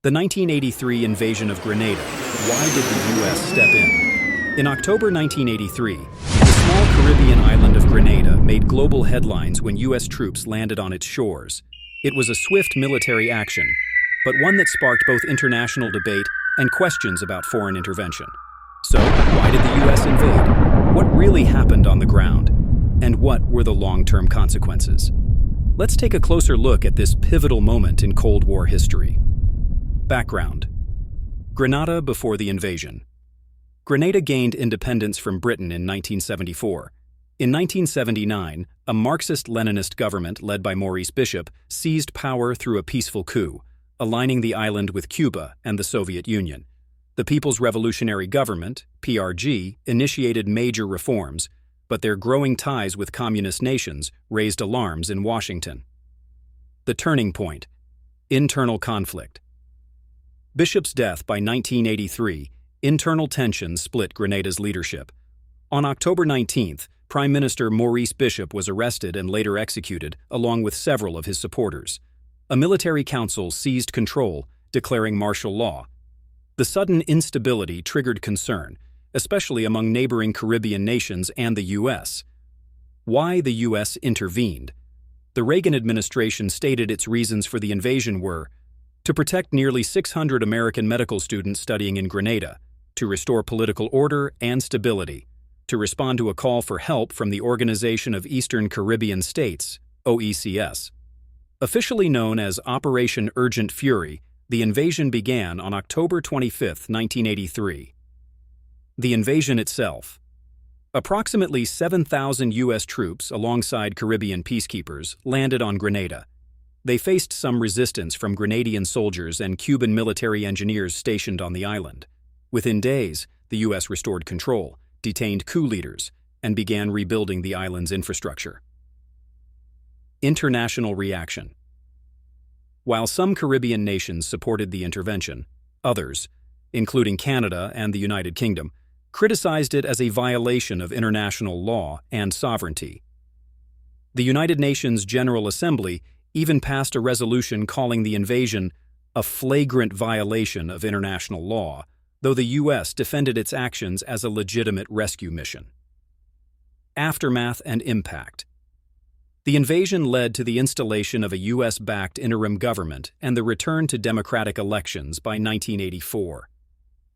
The 1983 invasion of Grenada. Why did the U.S. step in? In October 1983, the small Caribbean island of Grenada made global headlines when U.S. troops landed on its shores. It was a swift military action, but one that sparked both international debate and questions about foreign intervention. So, why did the U.S. invade? What really happened on the ground? And what were the long-term consequences? Let's take a closer look at this pivotal moment in Cold War history. Background: Grenada before the invasion. Grenada gained independence from Britain in 1974. In 1979, a Marxist-Leninist government led by Maurice Bishop seized power through a peaceful coup, aligning the island with Cuba and the Soviet Union. The People's Revolutionary Government, PRG, initiated major reforms, but their growing ties with communist nations raised alarms in Washington. The turning point: internal conflict. Bishop's death by 1983, internal tensions split Grenada's leadership. On October 19th, Prime Minister Maurice Bishop was arrested and later executed, along with several of his supporters. A military council seized control, declaring martial law. The sudden instability triggered concern, especially among neighboring Caribbean nations and the U.S. Why the U.S. intervened? The Reagan administration stated its reasons for the invasion were to protect nearly 600 American medical students studying in Grenada, to restore political order and stability, to respond to a call for help from the Organization of Eastern Caribbean States, OECS. Officially known as Operation Urgent Fury, the invasion began on October 25, 1983. The invasion itself. Approximately 7,000 U.S. troops, alongside Caribbean peacekeepers, landed on Grenada. They faced some resistance from Grenadian soldiers and Cuban military engineers stationed on the island. Within days, the U.S. restored control, detained coup leaders, and began rebuilding the island's infrastructure. International reaction. While some Caribbean nations supported the intervention, others, including Canada and the United Kingdom, criticized it as a violation of international law and sovereignty. The United Nations General Assembly even passed a resolution calling the invasion a flagrant violation of international law, though the U.S. defended its actions as a legitimate rescue mission. Aftermath and impact. The invasion led to the installation of a U.S.-backed interim government and the return to democratic elections by 1984.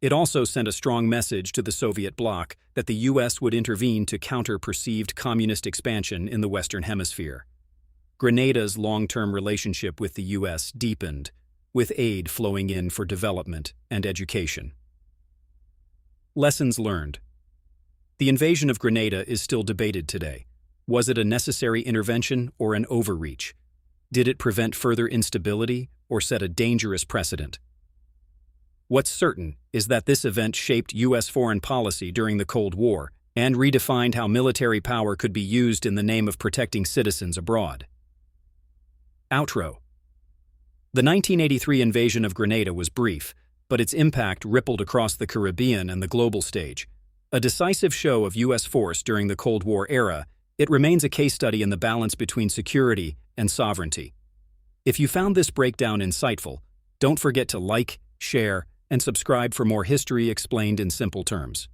It also sent a strong message to the Soviet bloc that the U.S. would intervene to counter perceived communist expansion in the Western Hemisphere. Grenada's long-term relationship with the U.S. deepened, with aid flowing in for development and education. Lessons learned. The invasion of Grenada is still debated today. Was it a necessary intervention or an overreach? Did it prevent further instability or set a dangerous precedent? What's certain is that this event shaped U.S. foreign policy during the Cold War and redefined how military power could be used in the name of protecting citizens abroad. Outro. The 1983 invasion of Grenada was brief, but its impact rippled across the Caribbean and the global stage. A decisive show of U.S. force during the Cold War era, it remains a case study in the balance between security and sovereignty. If you found this breakdown insightful, don't forget to like, share, and subscribe for more history explained in simple terms.